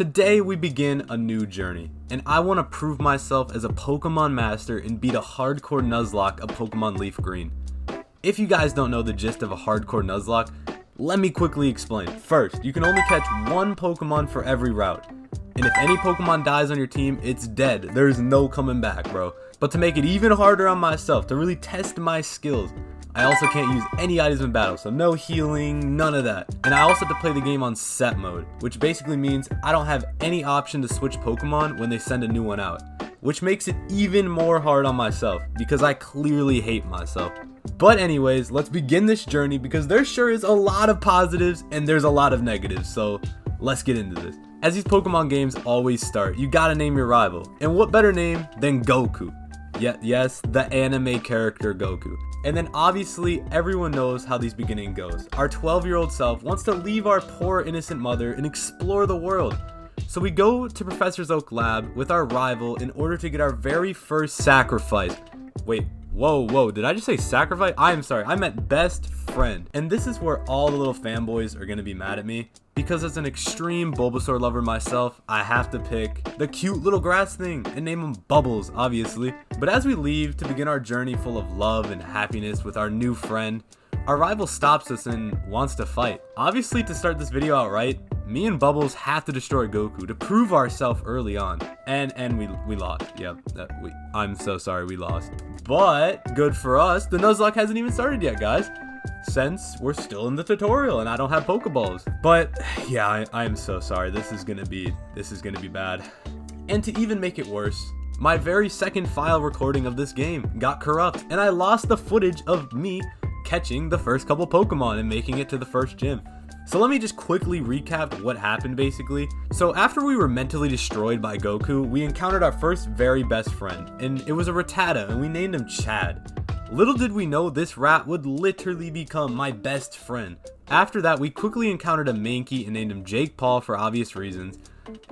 Today we begin a new journey, and I want to prove myself as a Pokemon master and beat a hardcore Nuzlocke of Pokemon Leaf Green. If you guys don't know the gist of a hardcore Nuzlocke, let me quickly explain. First, you can only catch one Pokemon for every route, and if any Pokemon dies on your team, it's dead. There's no coming back, bro. But to make it even harder on myself, to really test my skills, I also can't use any items in battle, so no healing, none of that. And I also have to play the game on set mode, which basically means I don't have any option to switch Pokemon when they send a new one out, which makes it even more hard on myself because I clearly hate myself. But anyways, let's begin this journey because there sure is a lot of positives and there's a lot of negatives, so let's get into this. As these Pokemon games always start, you gotta name your rival, and what better name than Goku? Yes, the anime character Goku. And then obviously everyone knows how these beginning goes. Our 12-year-old self wants to leave our poor innocent mother and explore the world. So we go to Professor Oak's lab with our rival in order to get our very first sacrifice. Wait, whoa, did I just say sacrifice? I'm sorry, I meant best friend. And this is where all the little fanboys are gonna be mad at me. Because as an extreme Bulbasaur lover myself, I have to pick the cute little grass thing and name him Bubbles, obviously. But as we leave to begin our journey full of love and happiness with our new friend, our rival stops us and wants to fight. Obviously, to start this video out right, me and Bubbles have to destroy Goku to prove ourselves early on. And we lost. Yep, I'm so sorry we lost. But good for us, the Nuzlocke hasn't even started yet, guys. Since we're still in the tutorial and I don't have Pokeballs. But yeah, I am so sorry. This is gonna be bad. And to even make it worse, my very second file recording of this game got corrupt and I lost the footage of me catching the first couple Pokemon and making it to the first gym. So let me just quickly recap what happened basically. So after we were mentally destroyed by Goku, we encountered our first very best friend, and it was a Rattata, and we named him Chad. Little did we know this rat would literally become my best friend. After that, we quickly encountered a Mankey and named him Jake Paul for obvious reasons,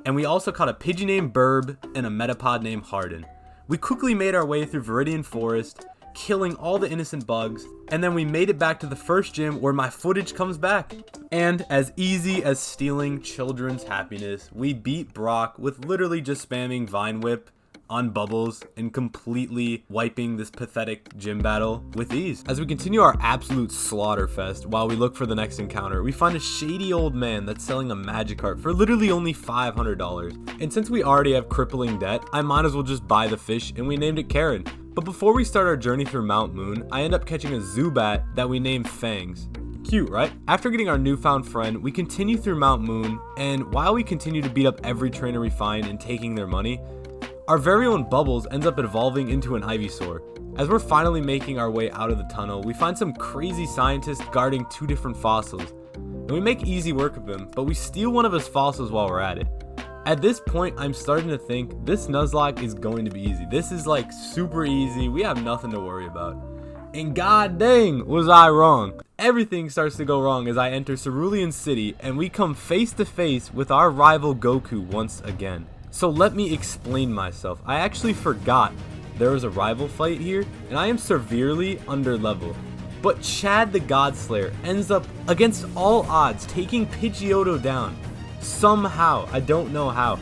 and we also caught a Pidgey named Burb and a Metapod named Harden. We quickly made our way through Viridian Forest, killing all the innocent bugs, and then we made it back to the first gym where my footage comes back. And as easy as stealing children's happiness, we beat Brock with literally just spamming Vine Whip on Bubbles and completely wiping this pathetic gym battle with ease. As we continue our absolute slaughter fest while we look for the next encounter, we find a shady old man that's selling a Magikarp for literally only $500. And since we already have crippling debt, I might as well just buy the fish, and we named it Karen. But before we start our journey through Mount Moon, I end up catching a Zubat that we named Fangs. Cute, right? After getting our newfound friend, we continue through Mount Moon, and while we continue to beat up every trainer we find and taking their money, our very own Bubbles ends up evolving into an Ivysaur. As we're finally making our way out of the tunnel, we find some crazy scientist guarding two different fossils. And we make easy work of him, but we steal one of his fossils while we're at it. At this point, I'm starting to think this Nuzlocke is going to be easy. This is like super easy. We have nothing to worry about. And god dang, was I wrong. Everything starts to go wrong as I enter Cerulean City and we come face to face with our rival Goku once again. So let me explain myself. I actually forgot there was a rival fight here and I am severely under level. But Chad the God Slayer ends up against all odds taking Pidgeotto down. Somehow, I don't know how.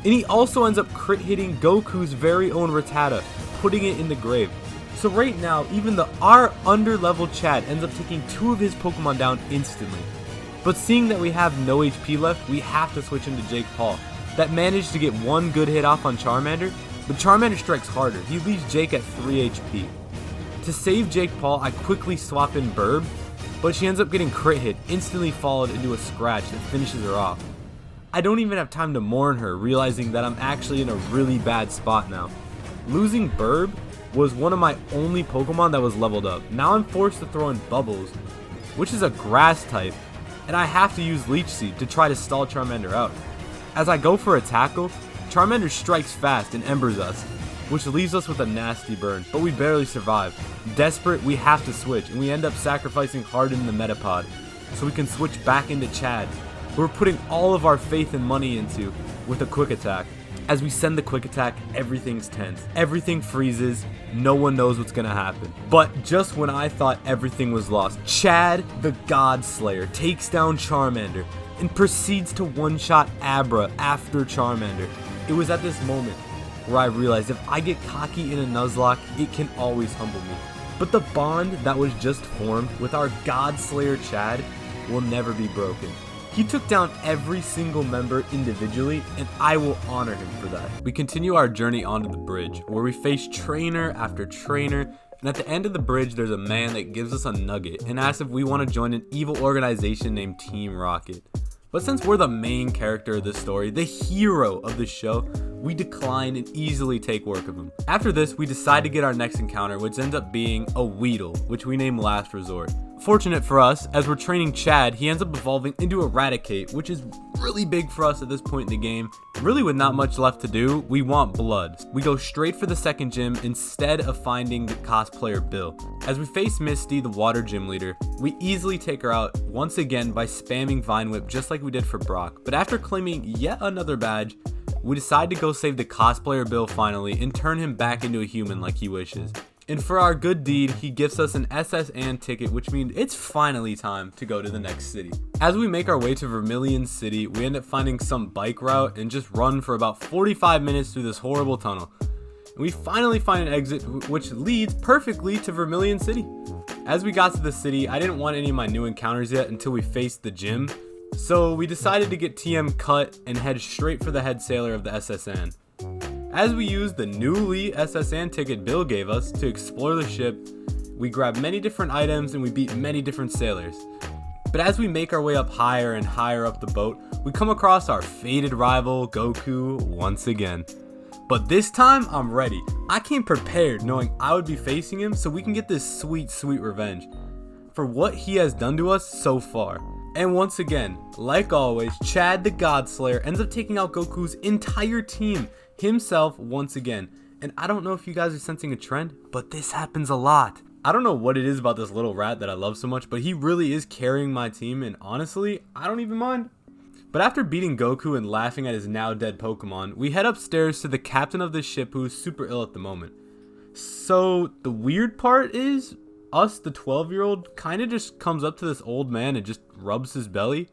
And he also ends up crit hitting Goku's very own Rattata, putting it in the grave. So right now, even our under-leveled Chad ends up taking two of his Pokemon down instantly. But seeing that we have no HP left, we have to switch into Jake Paul. That managed to get one good hit off on Charmander, but Charmander strikes harder. He leaves Jake at 3 HP. To save Jake Paul, I quickly swap in Burb, but she ends up getting crit hit, instantly followed into a scratch that finishes her off. I don't even have time to mourn her, realizing that I'm actually in a really bad spot now. Losing Burb was one of my only Pokemon that was leveled up. Now I'm forced to throw in Bubbles, which is a grass type, and I have to use Leech Seed to try to stall Charmander out. As I go for a tackle, Charmander strikes fast and embers us, which leaves us with a nasty burn, but we barely survive. Desperate, we have to switch, and we end up sacrificing Harden in the Metapod, so we can switch back into Chad, who we're putting all of our faith and money into with a quick attack. As we send the quick attack, everything's tense. Everything freezes, no one knows what's gonna happen. But just when I thought everything was lost, Chad the God Slayer takes down Charmander, and proceeds to one-shot Abra after Charmander. It was at this moment where I realized if I get cocky in a Nuzlocke, it can always humble me. But the bond that was just formed with our God Slayer Chad will never be broken. He took down every single member individually, and I will honor him for that. We continue our journey onto the bridge, where we face trainer after trainer, and at the end of the bridge there's a man that gives us a nugget and asks if we want to join an evil organization named Team Rocket. But since we're the main character of this story, the hero of the show, we decline and easily take work of him. After this, we decide to get our next encounter, which ends up being a Weedle, which we name Last Resort. Fortunate for us, as we're training Chad, he ends up evolving into Eradicate, which is really big for us at this point in the game. Really with not much left to do, we want blood. We go straight for the second gym instead of finding the cosplayer Bill. As we face Misty, the water gym leader, we easily take her out once again by spamming Vine Whip just like we did for Brock. But after claiming yet another badge, we decide to go save the cosplayer Bill finally and turn him back into a human like he wishes. And for our good deed, he gives us an SS and ticket, which means it's finally time to go to the next city. As we make our way to Vermilion City, we end up finding some bike route and just run for about 45 minutes through this horrible tunnel. And we finally find an exit which leads perfectly to Vermilion City. As we got to the city, I didn't want any of my new encounters yet until we faced the gym. So we decided to get TM cut and head straight for the head sailor of the SSN. As we used the newly SSN ticket Bill gave us to explore the ship, we grabbed many different items and we beat many different sailors. But as we make our way up higher and higher up the boat, we come across our fated rival Goku once again. But this time I'm ready. I came prepared knowing I would be facing him so we can get this sweet, sweet revenge for what he has done to us so far. And once again, like always, Chad the God Slayer ends up taking out Goku's entire team himself once again. And I don't know if you guys are sensing a trend, but this happens a lot. I don't know what it is about this little rat that I love so much, but he really is carrying my team, and honestly, I don't even mind. But after beating Goku and laughing at his now dead Pokemon, we head upstairs to the captain of this ship who is super ill at the moment. So the weird part is, us, the 12-year-old, kind of just comes up to this old man and just rubs his belly,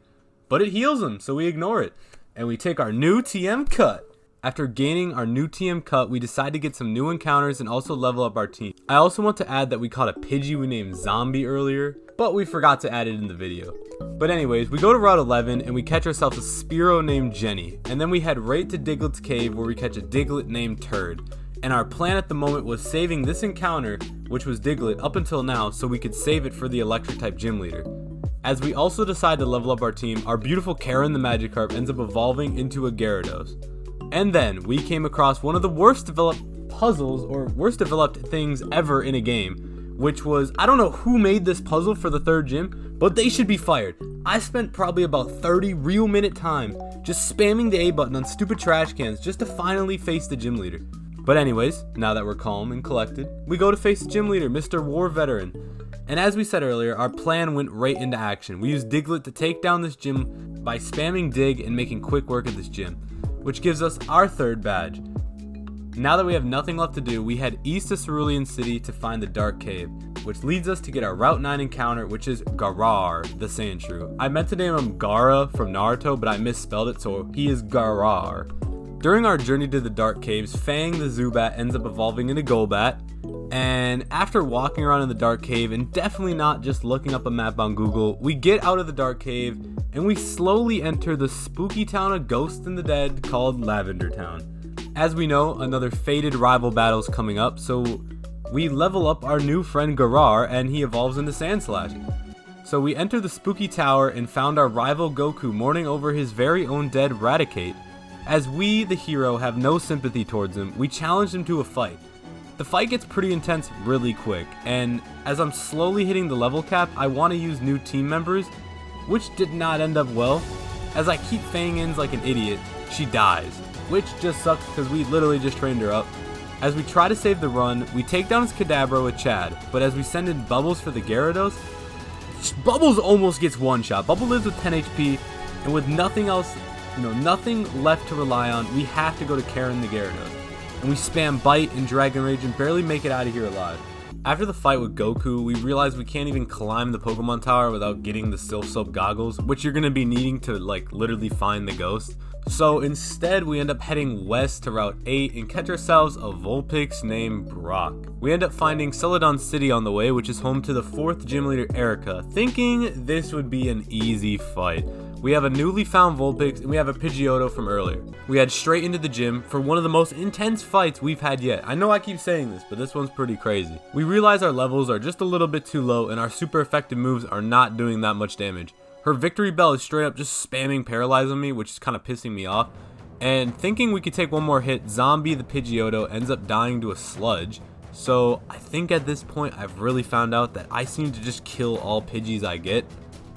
but it heals him, so we ignore it, and we take our new TM cut. After gaining our new TM cut, we decide to get some new encounters and also level up our team. I also want to add that we caught a Pidgey we named Zombie earlier, but we forgot to add it in the video. But anyways, we go to Route 11 and we catch ourselves a Spearow named Jenny, and then we head right to Diglett's cave where we catch a Diglett named Turd. And our plan at the moment was saving this encounter, which was Diglett, up until now, so we could save it for the electric type gym leader. As we also decide to level up our team, our beautiful Karen the Magikarp ends up evolving into a Gyarados. And then we came across one of the worst developed puzzles or worst developed things ever in a game, which was, I don't know who made this puzzle for the third gym, but they should be fired. I spent probably about 30 real minute time just spamming the A button on stupid trash cans just to finally face the gym leader. But anyways, now that we're calm and collected, we go to face the gym leader, Mr. War Veteran. And as we said earlier, our plan went right into action. We used Diglett to take down this gym by spamming Dig and making quick work of this gym, which gives us our third badge. Now that we have nothing left to do, we head east to Cerulean City to find the Dark Cave, which leads us to get our Route 9 encounter, which is Garar, the Sandshrew. I meant to name him Gaara from Naruto, but I misspelled it, so he is Garar. During our journey to the Dark Caves, Fang the Zubat ends up evolving into Golbat, and after walking around in the Dark Cave and definitely not just looking up a map on Google, we get out of the Dark Cave and we slowly enter the spooky town of Ghosts and the Dead called Lavender Town. As we know, another fated rival battle is coming up, so we level up our new friend Garar and he evolves into Sandslash. So we enter the spooky tower and found our rival Goku mourning over his very own dead Raticate. As we, the hero, have no sympathy towards him, we challenge him to a fight. The fight gets pretty intense really quick, and as I'm slowly hitting the level cap, I want to use new team members, which did not end up well. As I keep Fang-ins like an idiot, she dies, which just sucks because we literally just trained her up. As we try to save the run, we take down his Kadabra with Chad, but as we send in Bubbles for the Gyarados, Bubbles almost gets one shot. Bubble lives with 10 HP, and with nothing else, nothing left to rely on, we have to go to Karen the Gyarados. And we spam Bite and Dragon Rage and barely make it out of here alive. After the fight with Goku, we realized we can't even climb the Pokemon Tower without getting the Silph Soap goggles, which you're going to be needing to like literally find the ghost. So instead, we end up heading west to Route 8 and catch ourselves a Vulpix named Brock. We end up finding Celadon City on the way, which is home to the 4th gym leader Erica, thinking this would be an easy fight. We have a newly found Vulpix and we have a Pidgeotto from earlier. We head straight into the gym for one of the most intense fights we've had yet. I know I keep saying this, but this one's pretty crazy. We realize our levels are just a little bit too low and our super effective moves are not doing that much damage. Her Victory Bell is straight up just spamming Paralyze on me, which is kind of pissing me off. And thinking we could take one more hit, Zombie the Pidgeotto ends up dying to a Sludge. So I think at this point I've really found out that I seem to just kill all Pidgeys I get.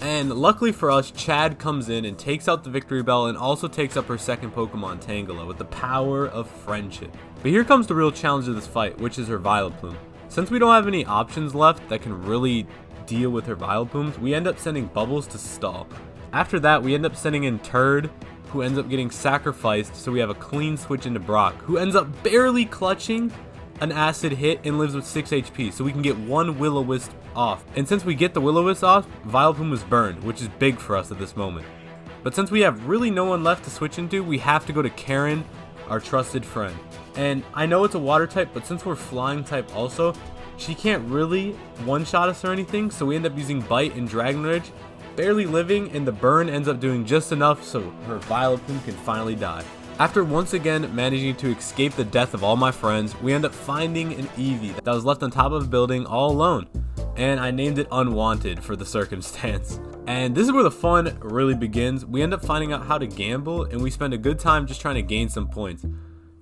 And luckily for us, Chad comes in and takes out the Victory Bell and also takes up her second Pokemon, Tangela, with the power of friendship. But here comes the real challenge of this fight, which is her Vileplume. Since we don't have any options left that can really deal with her Vileplumes, we end up sending Bubbles to stall. After that, we end up sending in Turd, who ends up getting sacrificed, so we have a clean switch into Brock, who ends up barely clutching an acid hit and lives with 6 HP, so we can get one Will-O-Wisp off. And since we get the Will-O-Wisp off, Vileplume is burned, which is big for us at this moment. But since we have really no one left to switch into, we have to go to Karen, our trusted friend. And I know it's a water type, but since we're flying type also, she can't really one-shot us or anything, so we end up using Bite and Dragon Rage, barely living, and the burn ends up doing just enough so her Vileplume can finally die. After once again managing to escape the death of all my friends, we end up finding an Eevee that was left on top of a building all alone, and I named it Unwanted for the circumstance. And this is where the fun really begins. We end up finding out how to gamble, and we spend a good time just trying to gain some points.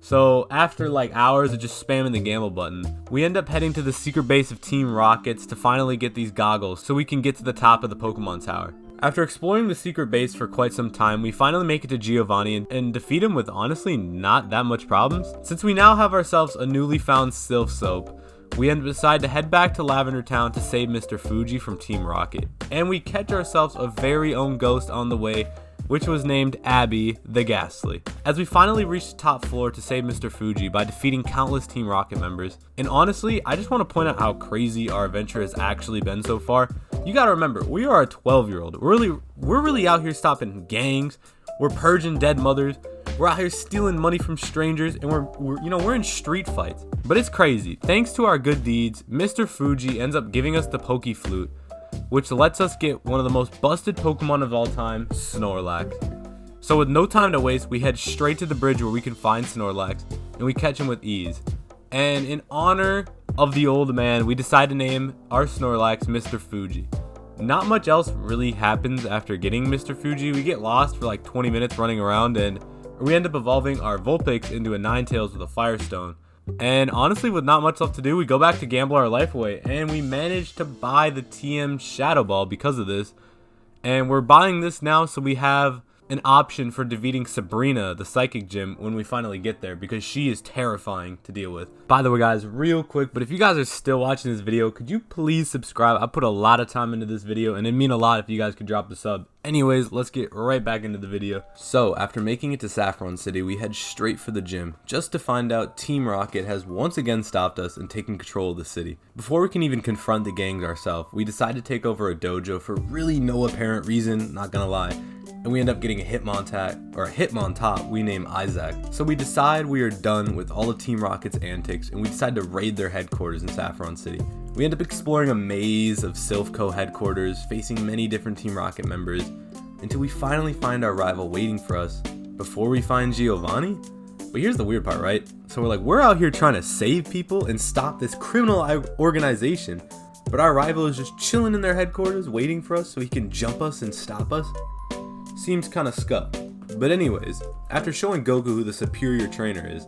So after like hours of just spamming the gamble button, we end up heading to the secret base of Team Rockets to finally get these goggles so we can get to the top of the Pokemon Tower. After exploring the secret base for quite some time, we finally make it to Giovanni and defeat him with honestly not that much problems. Since we now have ourselves a newly found Silph Soap, we decide to head back to Lavender Town to save Mr. Fuji from Team Rocket. And we catch ourselves a very own ghost on the way, which was named Abby the Ghastly. As we finally reach the top floor to save Mr. Fuji by defeating countless Team Rocket members. And honestly, I just want to point out how crazy our adventure has actually been so far. You gotta remember, we are a 12-year-old. We're really out here stopping gangs. We're purging dead mothers. We're out here stealing money from strangers, and we're in street fights. But it's crazy. Thanks to our good deeds, Mr. Fuji ends up giving us the Poke Flute, which lets us get one of the most busted Pokemon of all time, Snorlax. So with no time to waste, we head straight to the bridge where we can find Snorlax, and we catch him with ease. And in honor of the old man, we decide to name our Snorlax Mr. Fuji. Not much else really happens after getting Mr. Fuji. We get lost for like 20 minutes running around, and we end up evolving our Vulpix into a Ninetales with a Firestone. And honestly, with not much left to do, we go back to gamble our life away, and we managed to buy the TM Shadow Ball because of this. And we're buying this now so we have an option for defeating Sabrina, the Psychic Gym, when we finally get there, because she is terrifying to deal with. By the way, guys, real quick, but if you guys are still watching this video, could you please subscribe? I put a lot of time into this video, and it'd mean a lot if you guys could drop the sub. Anyways, let's get right back into the video. So, after making it to Saffron City, we head straight for the gym, just to find out Team Rocket has once again stopped us and taken control of the city. Before we can even confront the gangs ourselves, we decide to take over a dojo for really no apparent reason, not gonna lie. And we end up getting a Hitmontop we name Isaac. So we decide we are done with all of Team Rocket's antics, and we decide to raid their headquarters in Saffron City. We end up exploring a maze of Silph Co headquarters, facing many different Team Rocket members, until we finally find our rival waiting for us before we find Giovanni. But here's the weird part, right? So we're out here trying to save people and stop this criminal organization, but our rival is just chilling in their headquarters waiting for us so he can jump us and stop us. Seems kinda scuffed. But anyways, after showing Goku who the superior trainer is,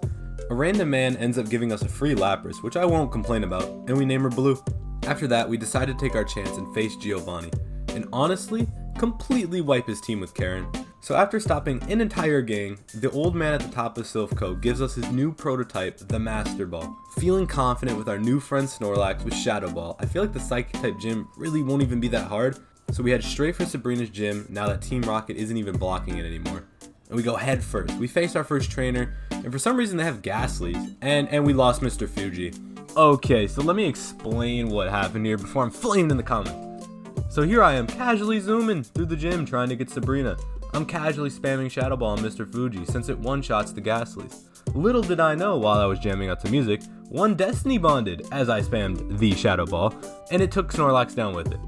a random man ends up giving us a free Lapras, which I won't complain about, and we name her Blue. After that, we decide to take our chance and face Giovanni, and honestly, completely wipe his team with Karen. So after stopping an entire gang, the old man at the top of Silph Co gives us his new prototype, the Master Ball. Feeling confident with our new friend Snorlax with Shadow Ball, I feel like the Psychic type gym really won't even be that hard, so we head straight for Sabrina's gym now that Team Rocket isn't even blocking it anymore. And we go head first. We face our first trainer, and for some reason they have Ghastlies, and we lost Mr. Fuji. Okay, so let me explain what happened here before I'm flamed in the comments. So here I am casually zooming through the gym trying to get Sabrina. I'm casually spamming Shadow Ball on Mr. Fuji since it one-shots the Ghastlies. Little did I know while I was jamming out to music, one Destiny bonded as I spammed the Shadow Ball, and it took Snorlax down with it.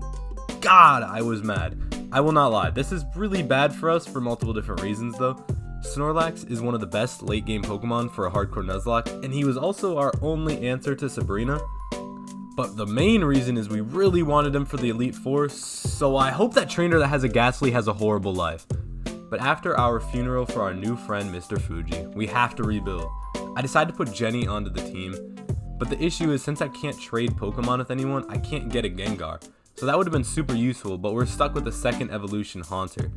God, I was mad. I will not lie, this is really bad for us for multiple different reasons though. Snorlax is one of the best late game Pokemon for a hardcore Nuzlocke, and he was also our only answer to Sabrina. But the main reason is we really wanted him for the Elite Four, so I hope that trainer that has a Ghastly has a horrible life. But after our funeral for our new friend Mr. Fuji, we have to rebuild. I decided to put Jenny onto the team, but the issue is since I can't trade Pokemon with anyone, I can't get a Gengar. So that would have been super useful, but we're stuck with the second evolution Haunter.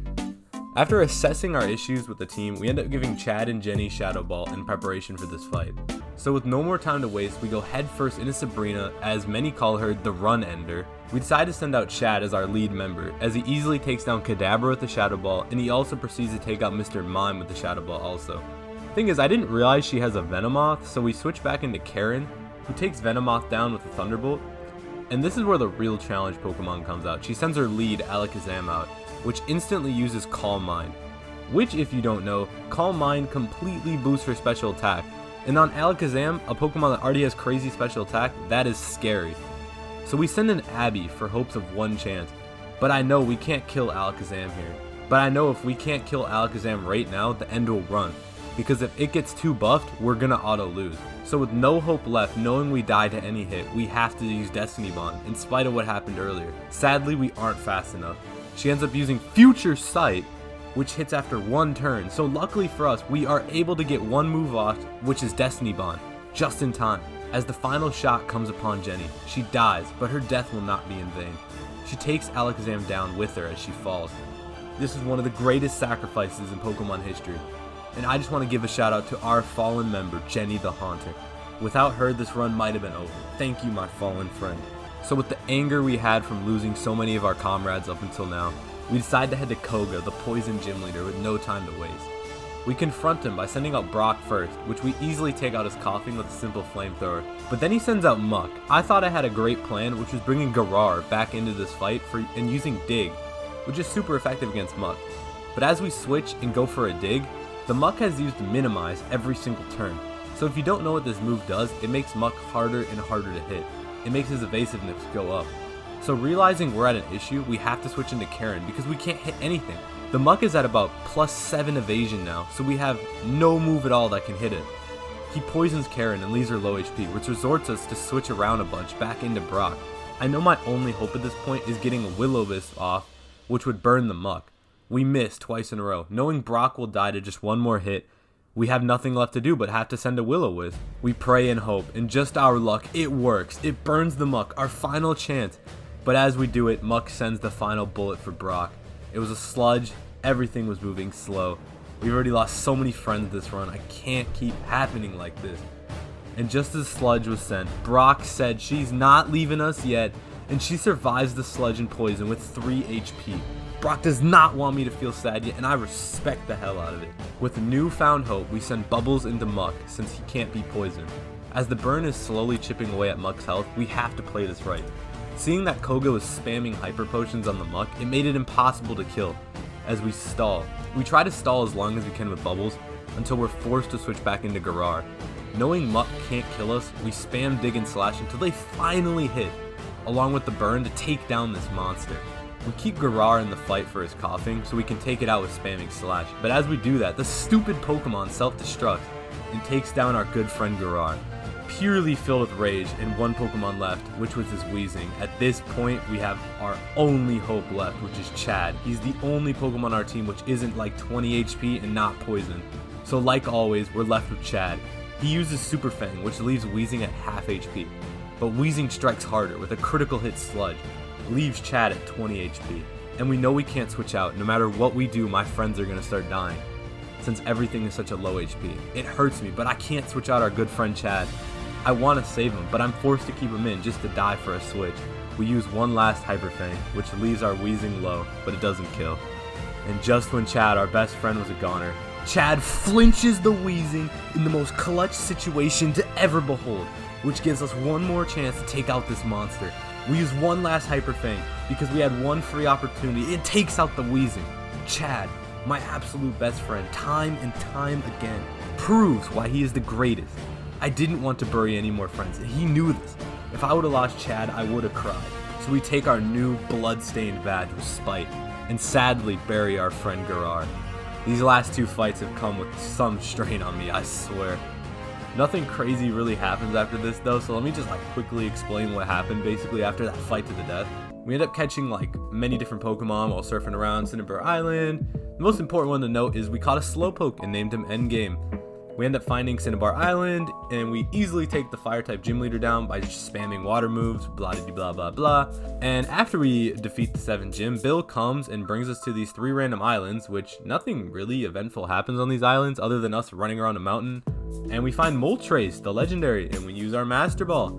After assessing our issues with the team, we end up giving Chad and Jenny Shadow Ball in preparation for this fight. So with no more time to waste, we go headfirst into Sabrina, as many call her the Run Ender. We decide to send out Chad as our lead member, as he easily takes down Kadabra with the Shadow Ball, and he also proceeds to take out Mr. Mime with the Shadow Ball also. Thing is, I didn't realize she has a Venomoth, so we switch back into Karen, who takes Venomoth down with a Thunderbolt. And this is where the real challenge Pokemon comes out. She sends her lead, Alakazam, out, which instantly uses Calm Mind. Which, if you don't know, Calm Mind completely boosts her special attack. And on Alakazam, a Pokemon that already has crazy special attack, that is scary. So we send in Abby for hopes of one chance. But I know we can't kill Alakazam here. But I know if we can't kill Alakazam right now, the end will run. Because if it gets too buffed, we're gonna auto lose. So with no hope left, knowing we die to any hit, we have to use Destiny Bond, in spite of what happened earlier. Sadly, we aren't fast enough. She ends up using Future Sight, which hits after one turn. So luckily for us, we are able to get one move off, which is Destiny Bond, just in time. As the final shot comes upon Jenny, she dies, but her death will not be in vain. She takes Alakazam down with her as she falls. This is one of the greatest sacrifices in Pokemon history. And I just want to give a shout out to our fallen member, Jenny the Haunter. Without her, this run might have been over. Thank you, my fallen friend. So with the anger we had from losing so many of our comrades up until now, we decide to head to Koga, the poison gym leader, with no time to waste. We confront him by sending out Brock first, which we easily take out his coughing with a simple flamethrower. But then he sends out Muck. I thought I had a great plan, which was bringing Garar back into this fight and using Dig, which is super effective against Muck. But as we switch and go for a Dig, the Muck has used Minimize every single turn. So if you don't know what this move does, it makes Muck harder and harder to hit. It makes his evasiveness go up. So realizing we're at an issue, we have to switch into Karen because we can't hit anything. The Muck is at about +7 evasion now, so we have no move at all that can hit it. He poisons Karen and leaves her low HP, which resorts us to switch around a bunch back into Brock. I know my only hope at this point is getting a Will-O-Wisp off, which would burn the Muck. We miss twice in a row. Knowing Brock will die to just one more hit, we have nothing left to do but have to send a Will-O-Wisp. We pray and hope, and just our luck, it works. It burns the Muck, our final chance. But as we do it, Muck sends the final bullet for Brock. It was a sludge, everything was moving slow. We've already lost so many friends this run, I can't keep happening like this. And just as sludge was sent, Brock said she's not leaving us yet, and she survives the sludge and poison with 3 HP. Brock does not want me to feel sad yet, and I respect the hell out of it. With newfound hope, we send Bubbles into Muck since he can't be poisoned. As the burn is slowly chipping away at Muck's health, we have to play this right. Seeing that Koga was spamming Hyper Potions on the Muck, it made it impossible to kill. As we stall, we try to stall as long as we can with Bubbles, until we're forced to switch back into Garar. Knowing Muck can't kill us, we spam Dig and Slash until they finally hit, along with the burn to take down this monster. We keep Garar in the fight for his coughing, so we can take it out with spamming Slash, but as we do that, the stupid Pokemon self-destructs and takes down our good friend Garar. Purely filled with rage and one Pokemon left, which was his Weezing. At this point, we have our only hope left, which is Chad. He's the only Pokemon on our team which isn't like 20 HP and not poisoned. So like always, we're left with Chad. He uses Super Fang, which leaves Weezing at half HP. But Weezing strikes harder with a critical hit Sludge, leaves Chad at 20 HP. And we know we can't switch out. No matter what we do, my friends are going to start dying, since everything is such a low HP. It hurts me, but I can't switch out our good friend Chad. I want to save him, but I'm forced to keep him in just to die for a switch. We use one last Hyper Fang, which leaves our Weezing low, but it doesn't kill. And just when Chad, our best friend, was a goner, Chad flinches the wheezing in the most clutch situation to ever behold, which gives us one more chance to take out this monster. We use one last Hyper Feint because we had one free opportunity. It takes out the wheezing. Chad, my absolute best friend, time and time again, proves why he is the greatest. I didn't want to bury any more friends, and he knew this. If I would have lost Chad, I would have cried. So we take our new blood-stained badge with spite, and sadly bury our friend Garar. These last two fights have come with some strain on me, I swear. Nothing crazy really happens after this though, so let me just quickly explain what happened basically after that fight to the death. We end up catching many different Pokemon while surfing around Cinnabar Island. The most important one to note is we caught a Slowpoke and named him Endgame. We end up finding Cinnabar Island, and we easily take the Fire-type gym leader down by just spamming water moves, blah blah blah blah. And after we defeat the 7th gym, Bill comes and brings us to these 3 random islands, which nothing really eventful happens on these islands other than us running around a mountain. And we find Moltres, the legendary, and we use our Master Ball,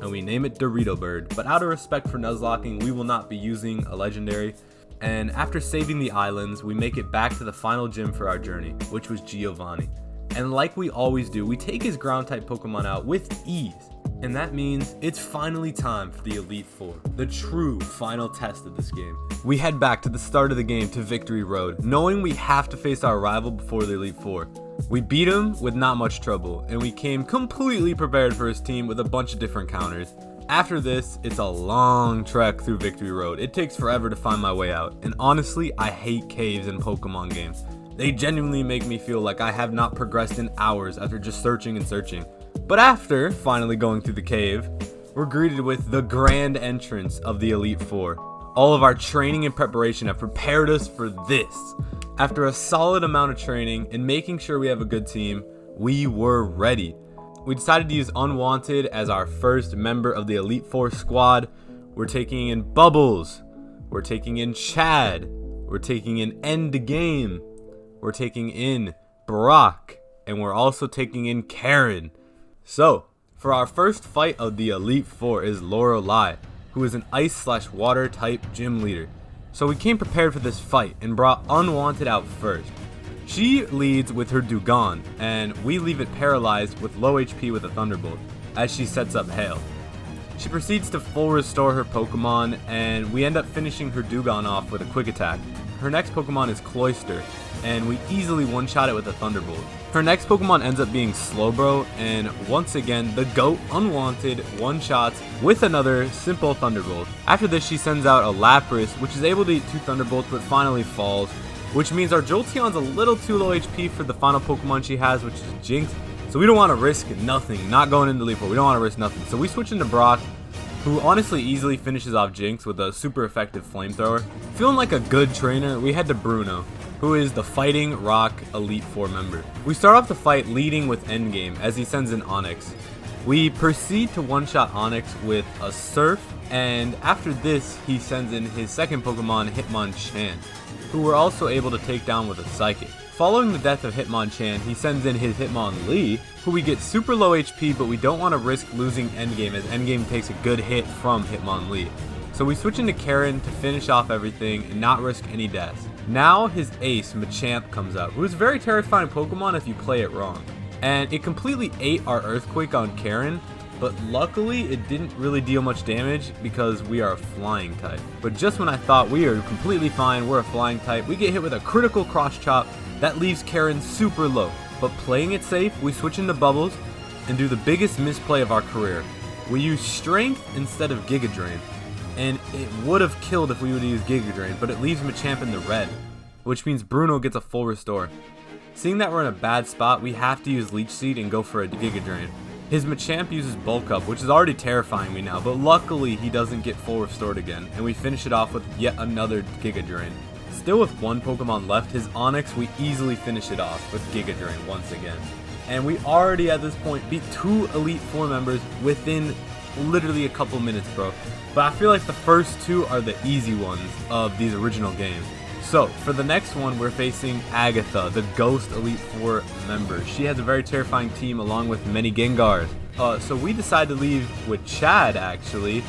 and we name it Dorito Bird. But out of respect for Nuzlocking, we will not be using a legendary. And after saving the islands, we make it back to the final gym for our journey, which was Giovanni. And like we always do, we take his ground-type Pokemon out with ease. And that means it's finally time for the Elite Four, the true final test of this game. We head back to the start of the game to Victory Road, knowing we have to face our rival before the Elite Four. We beat him with not much trouble, and we came completely prepared for his team with a bunch of different counters. After this, it's a long trek through Victory Road. It takes forever to find my way out, and honestly, I hate caves in Pokemon games. They genuinely make me feel like I have not progressed in hours after just searching and searching. But after finally going through the cave, we're greeted with the grand entrance of the Elite Four. All of our training and preparation have prepared us for this. After a solid amount of training and making sure we have a good team, we were ready. We decided to use Unwanted as our first member of the Elite Four squad. We're taking in Bubbles. We're taking in Chad. We're taking in Endgame. We're taking in Brock, and we're also taking in Karen. So, for our first fight of the Elite Four is Lorelei, who is an Ice/Water type gym leader. So we came prepared for this fight and brought Unwanted out first. She leads with her Dugong, and we leave it paralyzed with low HP with a Thunderbolt, as she sets up Hail. She proceeds to full restore her Pokemon, and we end up finishing her Dugong off with a Quick Attack. Her next Pokemon is Cloyster, and we easily one-shot it with a Thunderbolt. Her next Pokemon ends up being Slowbro, and once again, the GOAT Unwanted one-shots with another simple Thunderbolt. After this, she sends out a Lapras, which is able to eat 2 Thunderbolts, but finally falls, which means our Jolteon's a little too low HP for the final Pokemon she has, which is Jinx. So we don't want to risk nothing, not going into Elite Four. We don't want to risk nothing. So we switch into Brock, who honestly easily finishes off Jinx with a super effective Flamethrower. Feeling like a good trainer, we head to Bruno, who is the Fighting Rock Elite Four member. We start off the fight leading with Endgame as he sends in Onix. We proceed to one-shot Onix with a Surf, and after this he sends in his second Pokemon, Hitmonchan, who we're also able to take down with a Psychic. Following the death of Hitmonchan, he sends in his Hitmonlee, who we get super low HP, but we don't want to risk losing Endgame as Endgame takes a good hit from Hitmonlee. So we switch into Karen to finish off everything and not risk any deaths. Now his ace, Machamp, comes out, who is a very terrifying Pokemon if you play it wrong. And it completely ate our Earthquake on Karen, but luckily it didn't really deal much damage because we are a flying type. But just when I thought we are completely fine, we're a flying type, we get hit with a critical cross chop that leaves Karen super low. But playing it safe, we switch into Bubbles and do the biggest misplay of our career. We use Strength instead of Giga Drain, and it would have killed if we would have used Giga Drain, but it leaves Machamp in the red, which means Bruno gets a full restore. Seeing that we're in a bad spot, we have to use Leech Seed and go for a Giga Drain. His Machamp uses Bulk Up, which is already terrifying me now, but luckily he doesn't get full restored again, and we finish it off with yet another Giga Drain. Still with one Pokemon left, his Onix, we easily finish it off with Giga Drain once again. And we already at this point beat 2 Elite Four members within literally a couple minutes, bro. But I feel like the first 2 are the easy ones of these original games. So, for the next one, we're facing Agatha, the Ghost Elite Four member. She has a very terrifying team along with many Gengars. So we decided to leave with Chad, actually,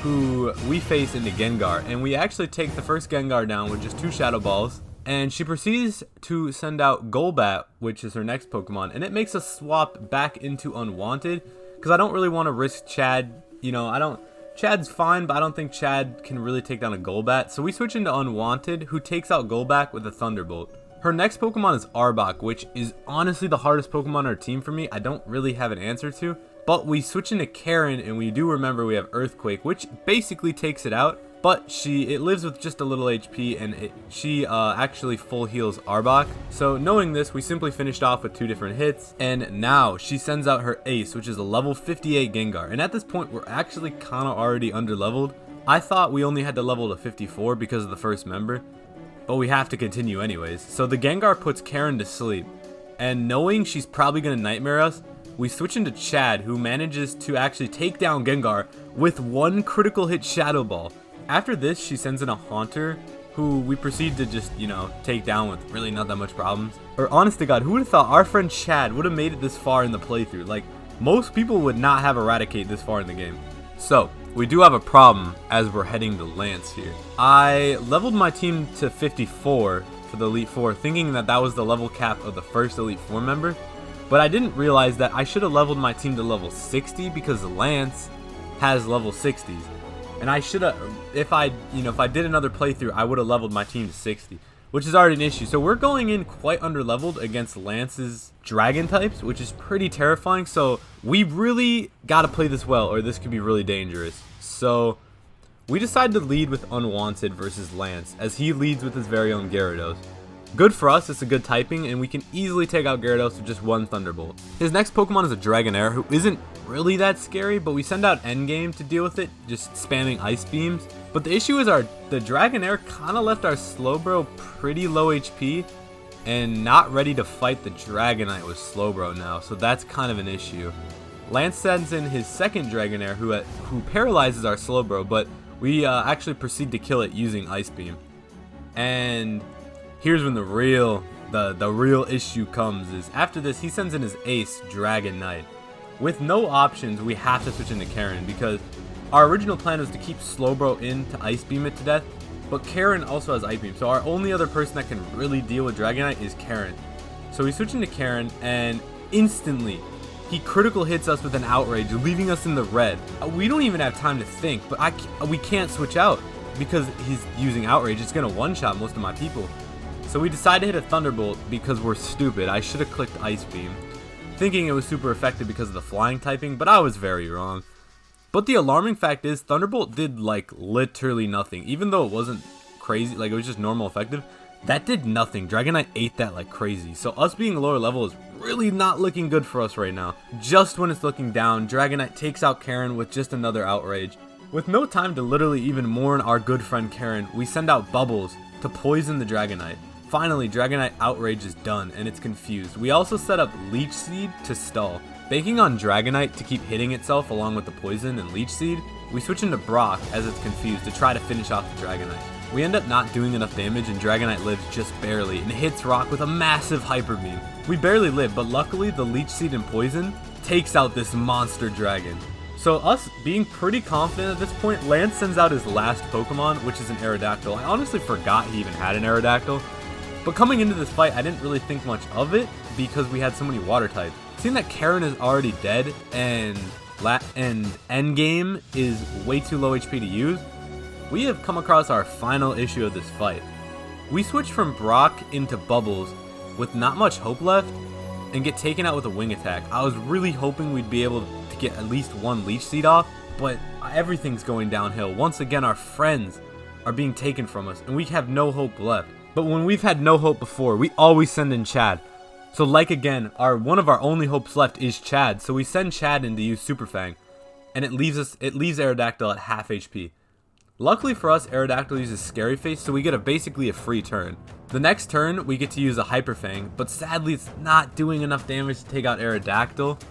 who we face into Gengar. And we actually take the first Gengar down with just 2 Shadow Balls. And she proceeds to send out Golbat, which is her next Pokemon, and it makes us swap back into Unwanted, because I don't really want to risk Chad. Chad's fine, but I don't think Chad can really take down a Golbat, so we switch into Unwanted, who takes out Golbat with a Thunderbolt. Her next Pokemon is Arbok, which is honestly the hardest Pokemon on our team for me. I don't really have an answer to, but we switch into Karen, and we do remember we have Earthquake, which basically takes it out. But it lives with just a little HP, and she actually full heals Arbok. So knowing this, we simply finished off with 2 different hits. And now she sends out her ace, which is a level 58 Gengar. And at this point, we're actually kind of already under leveled. I thought we only had to level to 54 because of the first member, but we have to continue anyways. So the Gengar puts Karen to sleep. And knowing she's probably going to nightmare us, we switch into Chad, who manages to actually take down Gengar with 1 critical hit Shadow Ball. After this, she sends in a Haunter, who we proceed to just, take down with really not that much problems. Or honest to God, who would have thought our friend Chad would have made it this far in the playthrough? Like, most people would not have Eradicate this far in the game. So, we do have a problem as we're heading to Lance here. I leveled my team to 54 for the Elite Four, thinking that was the level cap of the first Elite Four member. But I didn't realize that I should have leveled my team to level 60 because Lance has level 60s. And I should have, if I did another playthrough, I would have leveled my team to 60, which is already an issue. So we're going in quite under-leveled against Lance's dragon types, which is pretty terrifying. So we really got to play this well, or this could be really dangerous. So we decided to lead with Unwanted versus Lance, as he leads with his very own Gyarados. Good for us, it's a good typing, and we can easily take out Gyarados with just 1 Thunderbolt. His next Pokemon is a Dragonair, who isn't really that scary, but we send out Endgame to deal with it, just spamming Ice Beams. But the issue is the Dragonair kind of left our Slowbro pretty low HP, and not ready to fight the Dragonite with Slowbro now, so that's kind of an issue. Lance sends in his second Dragonair, who paralyzes our Slowbro, but we actually proceed to kill it using Ice Beam. And here's when the real issue comes, is after this, he sends in his ace, Dragonite. With no options, we have to switch into Karen, because our original plan was to keep Slowbro in to Ice Beam it to death, but Karen also has Ice Beam, so our only other person that can really deal with Dragonite is Karen. So we switch into Karen, and instantly, he critical hits us with an Outrage, leaving us in the red. We don't even have time to think, but we can't switch out, because he's using Outrage. It's going to one-shot most of my people. So we decide to hit a Thunderbolt because we're stupid. I should have clicked Ice Beam, thinking it was super effective because of the flying typing, but I was very wrong. But the alarming fact is, Thunderbolt did like literally nothing. Even though it wasn't crazy, like it was just normal effective, that did nothing. Dragonite ate that like crazy. So us being lower level is really not looking good for us right now. Just when it's looking down, Dragonite takes out Karen with just another Outrage. With no time to literally even mourn our good friend Karen, we send out Bubbles to poison the Dragonite. Finally, Dragonite Outrage is done, and it's confused. We also set up Leech Seed to stall. Banking on Dragonite to keep hitting itself along with the poison and Leech Seed, we switch into Brock as it's confused to try to finish off the Dragonite. We end up not doing enough damage, and Dragonite lives just barely and hits Rock with a massive Hyper Beam. We barely live, but luckily the Leech Seed and Poison takes out this monster dragon. So us being pretty confident at this point, Lance sends out his last Pokemon, which is an Aerodactyl. I honestly forgot he even had an Aerodactyl. But coming into this fight, I didn't really think much of it because we had so many water types. Seeing that Karen is already dead and Endgame is way too low HP to use, we have come across our final issue of this fight. We switch from Brock into Bubbles with not much hope left and get taken out with a Wing Attack. I was really hoping we'd be able to get at least 1 Leech Seed off, but everything's going downhill. Once again, our friends are being taken from us and we have no hope left. But when we've had no hope before, we always send in Chad. So like again, one of our only hopes left is Chad. So we send Chad in to use Super Fang, and it leaves Aerodactyl at half HP. Luckily for us, Aerodactyl uses Scary Face, so we get basically a free turn. The next turn, we get to use a Hyper Fang, but sadly it's not doing enough damage to take out Aerodactyl.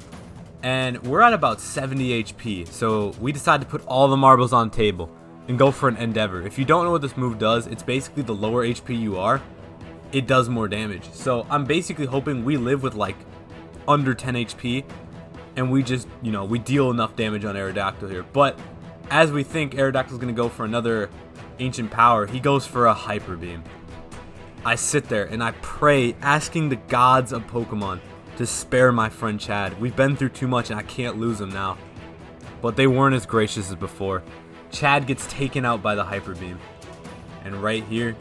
And we're at about 70 HP, so we decide to put all the marbles on the table and go for an Endeavor. If you don't know what this move does, it's basically the lower HP you are, it does more damage. So I'm basically hoping we live with like under 10 HP and we just, we deal enough damage on Aerodactyl here. But as we think Aerodactyl's going to go for another Ancient Power, he goes for a Hyper Beam. I sit there and I pray, asking the gods of Pokemon to spare my friend Chad. We've been through too much and I can't lose him now. But they weren't as gracious as before. Chad gets taken out by the Hyper Beam. And right here,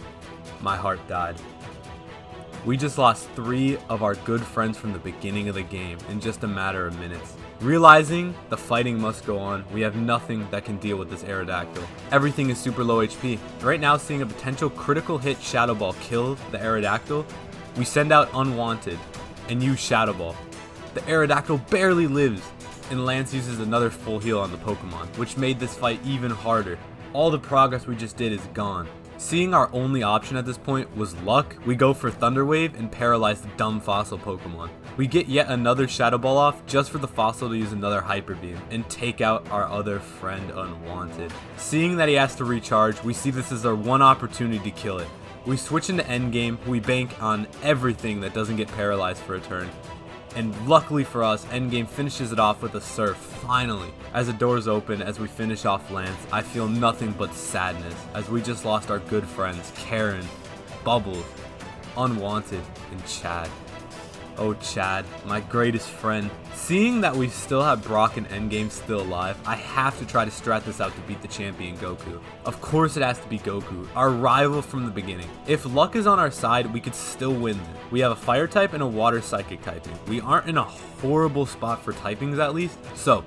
my heart died. We just lost 3 of our good friends from the beginning of the game in just a matter of minutes. Realizing the fighting must go on, we have nothing that can deal with this Aerodactyl. Everything is super low HP. Right now, seeing a potential critical hit Shadow Ball kill the Aerodactyl, we send out Unwanted and use Shadow Ball. The Aerodactyl barely lives, and Lance uses another full heal on the Pokemon, which made this fight even harder. All the progress we just did is gone. Seeing our only option at this point was luck, we go for Thunder Wave and paralyze the dumb fossil Pokemon. We get yet another Shadow Ball off just for the fossil to use another Hyper Beam and take out our other friend Unwanted. Seeing that he has to recharge, we see this as our one opportunity to kill it. We switch into endgame, we bank on everything that doesn't get paralyzed for a turn. And luckily for us, endgame finishes it off with a Surf, finally. As the doors open, as we finish off Lance, I feel nothing but sadness, as we just lost our good friends, Karen, Bubbles, Unwanted, and Chad. Oh Chad, my greatest friend. Seeing that we still have Brock and Endgame still alive, I have to try to strat this out to beat the champion Goku. Of course it has to be Goku, our rival from the beginning. If luck is on our side, we could still win this. We have a fire type and a water psychic typing. We aren't in a horrible spot for typings at least. So,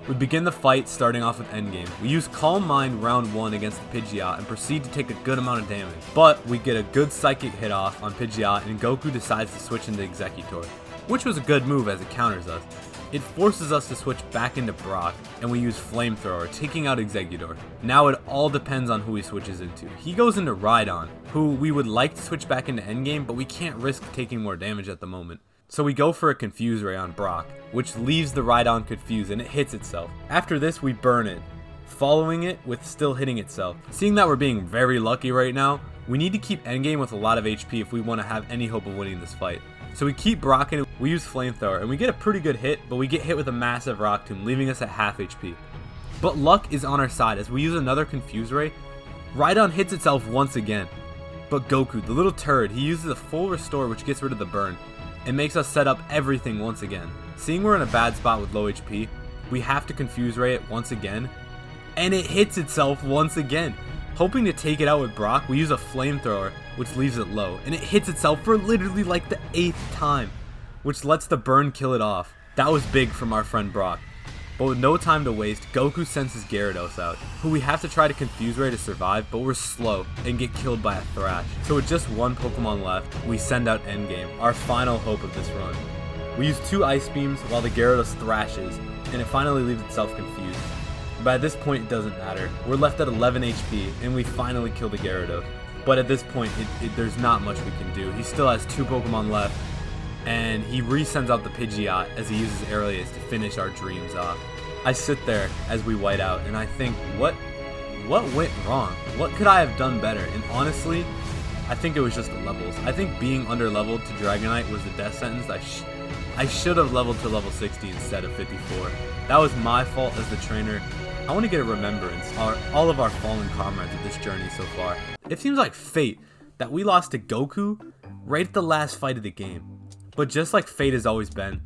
we begin the fight starting off with Endgame. We use Calm Mind round 1 against the Pidgeot and proceed to take a good amount of damage. But we get a good psychic hit off on Pidgeot and Goku decides to switch into Exeggutor, which was a good move as it counters us. It forces us to switch back into Brock and we use Flamethrower, taking out Exeggutor. Now it all depends on who he switches into. He goes into Rhydon, who we would like to switch back into Endgame, but we can't risk taking more damage at the moment. So we go for a Confuse Ray on Brock, which leaves the Rhydon confused and it hits itself. After this, we burn it, following it with still hitting itself. Seeing that we're being very lucky right now, we need to keep Endgame with a lot of HP if we want to have any hope of winning this fight. So we keep Brock in, we use Flamethrower, and we get a pretty good hit, but we get hit with a massive Rock Tomb, leaving us at half HP. But luck is on our side as we use another Confuse Ray. Rhydon hits itself once again. But Goku, the little turd, he uses a full restore which gets rid of the burn. It makes us set up everything once again. Seeing we're in a bad spot with low HP, we have to Confuse Ray it once again, and it hits itself once again. Hoping to take it out with Brock, we use a Flamethrower, which leaves it low, and it hits itself for literally like the 8th time, which lets the burn kill it off. That was big from our friend Brock. But with no time to waste, Goku sends his Gyarados out, who we have to try to Confuse Ray to survive, but we're slow and get killed by a Thrash. So with just one Pokemon left, we send out Endgame, our final hope of this run. We use 2 Ice Beams while the Gyarados thrashes, and it finally leaves itself confused. But at this point it doesn't matter. We're left at 11 HP, and we finally kill the Gyarados. But at this point, there's not much we can do. He still has 2 Pokemon left, and he resends out the Pidgeot as he uses Airlace to finish our dreams off. I sit there as we white out, and I think, what went wrong? What could I have done better? And honestly, I think it was just the levels. I think being under-leveled to Dragonite was the death sentence. I should have leveled to level 60 instead of 54. That was my fault as the trainer. I want to get a remembrance of all of our fallen comrades of this journey so far. It seems like fate that we lost to Goku right at the last fight of the game. But just like fate has always been,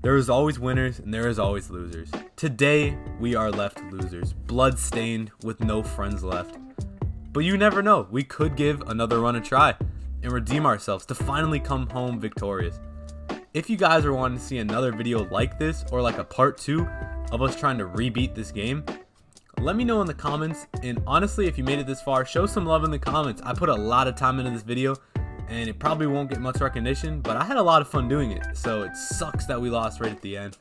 there is always winners and there is always losers. Today, we are left losers, blood-stained with no friends left. But you never know, we could give another run a try and redeem ourselves to finally come home victorious. If you guys are wanting to see another video like this, or like a part 2 of us trying to rebeat this game, let me know in the comments. And honestly, if you made it this far, show some love in the comments. I put a lot of time into this video, and it probably won't get much recognition, but I had a lot of fun doing it, so it sucks that we lost right at the end.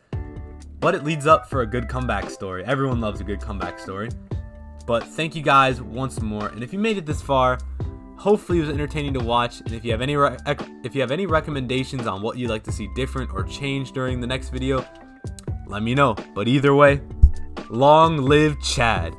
But it leads up for a good comeback story. Everyone loves a good comeback story. But thank you guys once more, and if you made it this far, hopefully it was entertaining to watch. And if you have any recommendations on what you'd like to see different or change during the next video, let me know. But either way, long live Chad.